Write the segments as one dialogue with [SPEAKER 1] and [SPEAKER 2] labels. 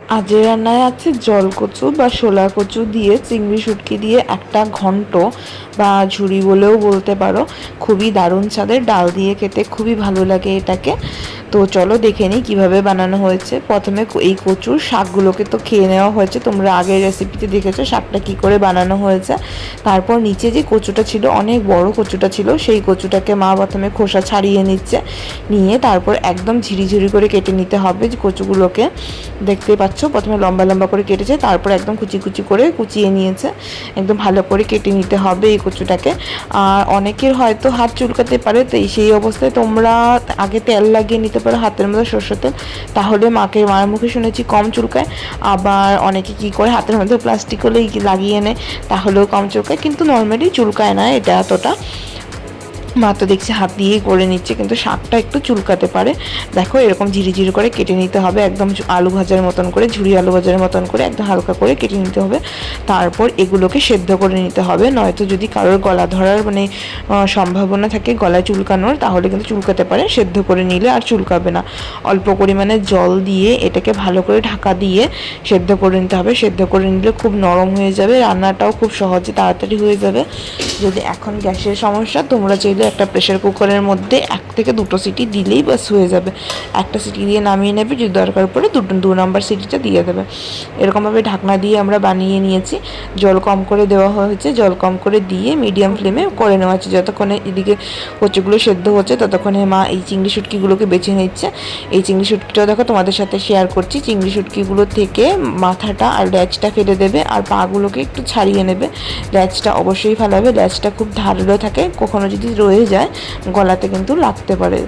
[SPEAKER 1] আজের রান্নায় আছে জলকচু বা শোলা কচু দিয়ে চিংড়ি শুটকি দিয়ে একটা ঘন্ট বা ঝুরি বলেও বলতে পারো। খুবই দারুণ স্বাদের, ডাল দিয়ে খেতে খুবই ভালো লাগে এটাকে। তো চলো দেখে নিই কীভাবে বানানো হয়েছে। প্রথমে এই কচুর শাকগুলোকে তো খেয়ে নেওয়া হয়েছে, তোমরা আগের রেসিপিতে দেখেছো শাকটা কী করে বানানো হয়েছে। তারপর নিচে যে কচুটা ছিল, অনেক বড় কচুটা ছিল, সেই কচুটাকে মা প্রথমে খোসা ছাড়িয়ে নিচ্ছে, নিয়ে তারপর একদম ঝিরিঝিরি করে কেটে নিতে হবে কচুগুলোকে। দেখতেই পাচ্ছ প্রথমে লম্বা লম্বা করে কেটেছে, তারপর একদম কুচি কুচি করে কুচিয়ে নিয়েছে। একদম ভালো করে কেটে নিতে হবে এই কচুটাকে। আর অনেকের হয়তো হাত চুলকাতে পারে, তো সেই অবস্থায় তোমরা আগে তেল লাগিয়ে নিতে পারো, হাতের মধ্যে সরষের তেল, তাহলে মায়ের মুখে শুনেছি কম চুলকায়। আবার অনেকে কি করে হাতের মধ্যে প্লাস্টিক হলে লাগিয়ে নেয়, তাহলেও কম চুলকায়, কিন্তু নর্মালি চুলকায় না এটা এতটা। মা তো দেখছি হাত দিয়েই করে নিচ্ছে, কিন্তু শাকটা একটু চুলকাতে পারে। দেখো এরকম ঝিরিঝিরি করে কেটে নিতে হবে, একদম আলু ভাজার মতন করে, ঝুরি আলু ভাজার মতন করে একদম হালকা করে কেটে নিতে হবে। তারপর এগুলোকে সেদ্ধ করে নিতে হবে, নয়তো যদি কারোর গলা ধরার সম্ভাবনা থাকে, গলায় চুলকানোর, তাহলে কিন্তু চুলকাতে পারে। সেদ্ধ করে নিলে আর চুলকাবে না। অল্প পরিমাণে জল দিয়ে এটাকে ভালো করে ঢাকা দিয়ে সেদ্ধ করে নিতে হবে। সেদ্ধ করে নিলে খুব নরম হয়ে যাবে, রান্নাটাও খুব সহজে তাড়াতাড়ি হয়ে যাবে। যদি এখন গ্যাসের সমস্যা, তোমরা চাইলে একটা প্রেশার কুকারের মধ্যে 1 থেকে 2 সিটি দিলেই বাস হয়ে যাবে। একটা সিটি দিয়ে নামিয়ে নেবে, যদি দরকার পড়ে 2 নম্বর সিটিটা দিয়ে দেবে। এরকমভাবে ঢাকনা দিয়ে আমরা বানিয়ে নিয়েছি। জল কম করে দেওয়া হয়েছে, জল কম করে দিয়ে মিডিয়াম ফ্লেমে করে নেওয়া হচ্ছে। যতক্ষণে এদিকে কচুগুলো সেদ্ধ হচ্ছে, ততক্ষণে মা এই চিংড়ি শুটকিগুলোকে বেছে নিচ্ছে। এই চিংড়ি শুটকিটাও দেখো তোমাদের সাথে শেয়ার করছি। চিংড়ি শুটকিগুলো থেকে মাথাটা আর লেজটা ফেলে দেবে, আর পাগুলোকে একটু ছাড়িয়ে নেবে। লেজটা অবশ্যই ফেলাবে, লেজটা খুব ধারালো থাকে, কখনো যদি রয়ে যায় গলাতে কিন্তু লাগতে পারে।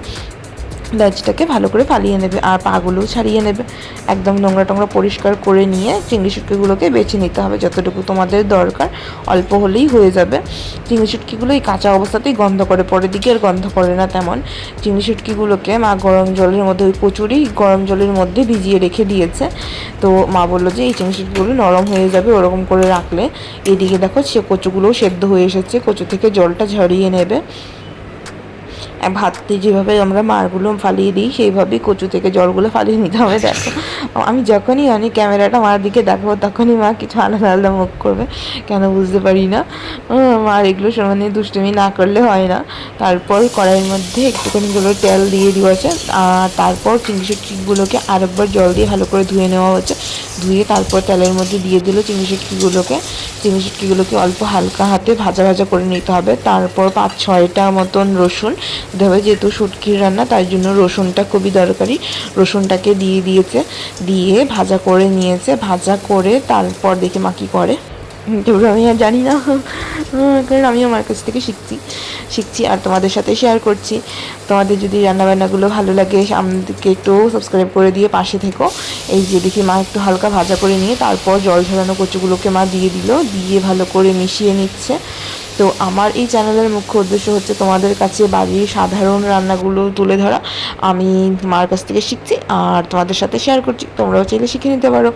[SPEAKER 1] লেজটাকে ভালো করে ফালিয়ে নেবে, আর পাগুলোও ছাড়িয়ে নেবে। একদম নোংরা টোংরা পরিষ্কার করে নিয়ে চিংড়ি শুটকিগুলোকে বেছে নিতে হবে, যতটুকু তোমাদের দরকার, অল্প হলেই হয়ে যাবে। চিংড়ি শুটকিগুলো এই কাঁচা অবস্থাতেই গন্ধ করে, পরের দিকে আর গন্ধ করে না তেমন। চিংড়ি শুটকিগুলোকে মা গরম জলের মধ্যে, ওই কচুরি গরম জলের মধ্যে ভিজিয়ে রেখে দিয়েছে। তো মা বললো যে এই চিংড়ি শুটকিগুলো নরম হয়ে যাবে ওরকম করে রাখলে। এদিকে দেখো সে কচুগুলোও সেদ্ধ হয়ে এসেছে, কচু থেকে জলটা ঝরিয়ে নেবে। ভাততে যেভাবে আমরা মারগুলো ফালিয়ে দিই, সেইভাবেই কচু থেকে জলগুলো ফালিয়ে নিতে হবে। দেখো আমি যখনই ক্যামেরাটা মার দিকে দেখবো, তখনই মা কিছু আলাদা আলাদা মুখ করবে, কেন বুঝতে পারি না। মার এগুলো সমানে দুষ্টুমি না করলে হয় না। তারপর কড়াইয়ের মধ্যে একটুখানি তেল দিয়ে দেওয়া আছে, আর তারপর চিংড়ি শুটকিগুলোকে আরেকবার জল দিয়ে ভালো করে ধুয়ে নেওয়া হচ্ছে। ধুয়ে তারপর তেলের মধ্যে দিয়ে দিল চিংড়ি শুটকিগুলোকে অল্প হালকা হাতে ভাজা ভাজা করে নিতে হবে। তারপর 5-6টা মতন রসুন দেবে, যেহেতু শুটকির রান্না তাই জন্য রসুনটা খুবই দরকারি। রসুনটাকে দিয়ে দিয়েছে, দিয়ে ভাজা করে নিয়েছে। ভাজা করে তারপর দেখে মা কী করে, যেগুলো আমি আর জানি না, কারণ আমি আমার কাছ থেকে শিখছি আর তোমাদের সাথে শেয়ার করছি। তোমাদের যদি রান্নাবান্নাগুলো ভালো লাগে, আমাদেরকে একটু সাবস্ক্রাইব করে দিয়ে পাশে থেকো। এই যে দেখি মা একটু হালকা ভাজা করে নিয়ে তারপর জল ঝরানো কচুগুলোকে মা দিয়ে দিল, দিয়ে ভালো করে মিশিয়ে নিচ্ছে। তো আমার এই চ্যানেলের মুখ্য উদ্দেশ্য হচ্ছে তোমাদের কাছে বাড়ির সাধারণ রান্নাগুলো তুলে ধরা। আমি মার কাছ থেকে শিখছি আর তোমাদের সাথে শেয়ার করছি, তোমরাও চাইলে শিখে নিতে পারো।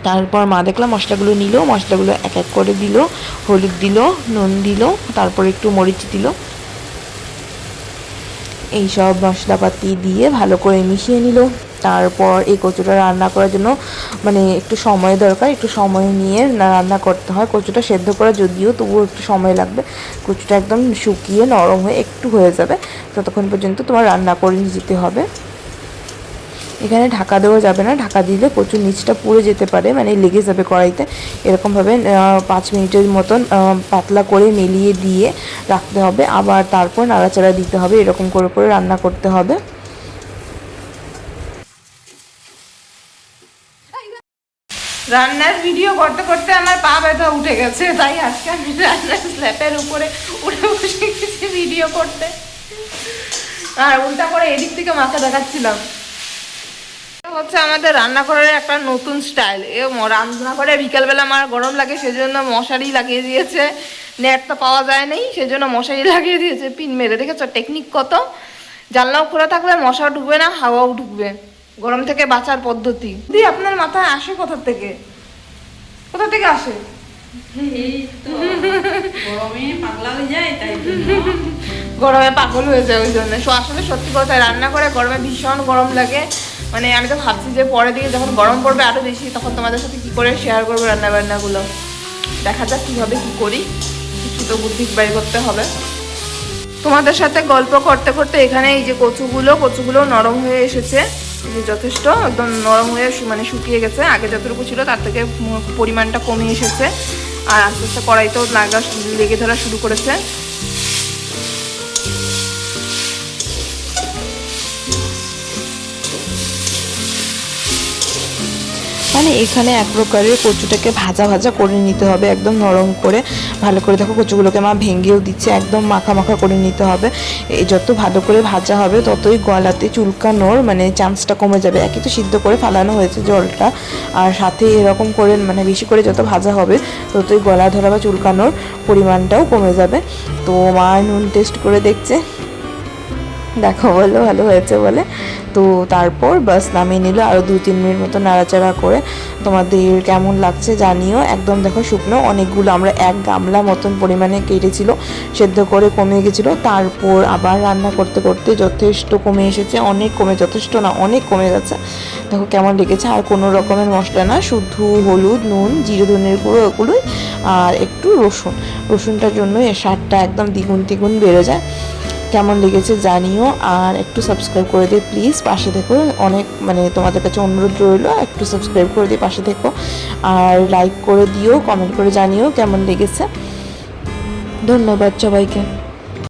[SPEAKER 1] তারপর মা দেখলাম মশলাগুলো নিল, মশলাগুলো এক এক করে দিল, হলুদ দিল, নুন দিল, তারপর একটু মরিচ দিল। এই সব মশলাপাতি দিয়ে ভালো করে মিশিয়ে নিল। তারপর এই কচুটা রান্না করার জন্য একটু সময় দরকার, একটু সময় নিয়ে রান্না করতে হয়। কচুটা সেদ্ধ করা যদিও, তবুও একটু সময় লাগবে। কচুটা একদম শুকিয়ে নরম হয়ে একটু হয়ে যাবে, ততক্ষণ পর্যন্ত তোমার রান্না করে যেতে হবে। এখানে ঢাকা দেওয়া যাবে না, ঢাকা দিলে কচুর নিচটা পুড়ে যেতে পারে, লেগে যাবে কড়াইতে। এরকমভাবে 5 মিনিটের মতন পাতলা করে মিলিয়ে দিয়ে রাখতে হবে, আবার তারপর নাড়াচাড়া দিতে হবে। এরকম করে করে রান্না করতে হবে। রান্নার ভিডিও করতে করতে আমার পা ব্যথা উঠে গেছে, তাই আজকে আমি রান্নার স্ল্যাপের উপরে উঠে বসে গেছি ভিডিও করতে, আর উল্টা করে এদিক থেকে মাথা দেখাচ্ছিলাম। হচ্ছে আমাদের রান্না করার একটা নতুন স্টাইল। রান্না করে বিকালবেলা আমার গরম লাগে, সেজন্য মশারি লাগিয়ে দিয়েছে। নেট তো পাওয়া যায় নাই, সেজন্য মশারি লাগিয়ে দিয়েছে পিন মেরে। দেখেছো টেকনিক কত? জানলাও খোলা থাকলে মশা ঢুকবে না, হাওয়াও ঢুকবে। গরম থেকে বাঁচার পদ্ধতি। দিদি আপনার মাথায় আসে কোথা থেকে আসে? গরমে পাগল হয়ে যায় ওই জন্য। আসলে সত্যি কথা, রান্না করে গরমে ভীষণ গরম লাগে, মানে আমি তো ভাবছি যে পরের দিকে যখন গরম পড়বে আরও বেশি, তখন তোমাদের সাথে কী করে শেয়ার করবো রান্নাবান্নাগুলো। দেখা যাক কীভাবে কী করি, কিছু তো বুদ্ধি বের করতে হবে। তোমাদের সাথে গল্প করতে করতে এখানে এই যে কচুগুলো নরম হয়ে এসেছে, যথেষ্ট একদম নরম হয়ে মানে শুকিয়ে গেছে। আগে যতটুকু ছিল তার থেকে পরিমাণটা কমে এসেছে, আর আস্তে আস্তে কড়াইতেও লেগে ধরা শুরু করেছে। মানে এখানে এক প্রকারের কচুটাকে ভাজা ভাজা করে নিতে হবে, একদম নরম করে ভালো করে। দেখো কচুগুলোকে মা ভেঙেও দিচ্ছে, একদম মাখা মাখা করে নিতে হবে। এই যত ভালো করে ভাজা হবে ততই গলাতে চুলকানোর মানে চান্সটা কমে যাবে। একই তো সিদ্ধ করে ফালানো হয়েছে জলটা, আর সাথে এরকম করে মানে বেশি করে যত ভাজা হবে ততই গলা ধরা বা চুলকানোর পরিমাণটাও কমে যাবে। তো মা নুন টেস্ট করে দেখছে, দেখো বললো ভালো হয়েছে বলে। তো তারপর বাস নামিয়ে নিল। আরও 2-3 মিনিট মতো নাড়াচাড়া করে তোমাদের কেমন লাগছে জানিও। একদম দেখো শুকনো অনেকগুলো, আমরা 1 গামলা মতন পরিমাণে কেটেছিল, সেদ্ধ করে কমে গেছিলো। তারপর আবার রান্না করতে করতে যথেষ্ট কমে এসেছে, অনেক কমে, যথেষ্ট না অনেক কমে গেছে। দেখো কেমন লেগেছে। আর কোনো রকমের মশলা না, শুধু হলুদ, নুন, জিরে ধনের গুঁড়ো ওগুলোই, আর একটু রসুনটার জন্য এর স্বাদটা একদম দ্বিগুণ বেড়ে যায়। কেমন লেগেছে জানিও, আর একটু সাবস্ক্রাইব করে দিও প্লিজ, পাশে থেকো। অনেক মানে তোমাদের কাছে অনুরোধ রইল, একটু সাবস্ক্রাইব করে দিয়ে পাশে থেকো, আর লাইক করে দিও, কমেন্ট করে জানিও কেমন লেগেছে। ধন্যবাদ সবাইকে।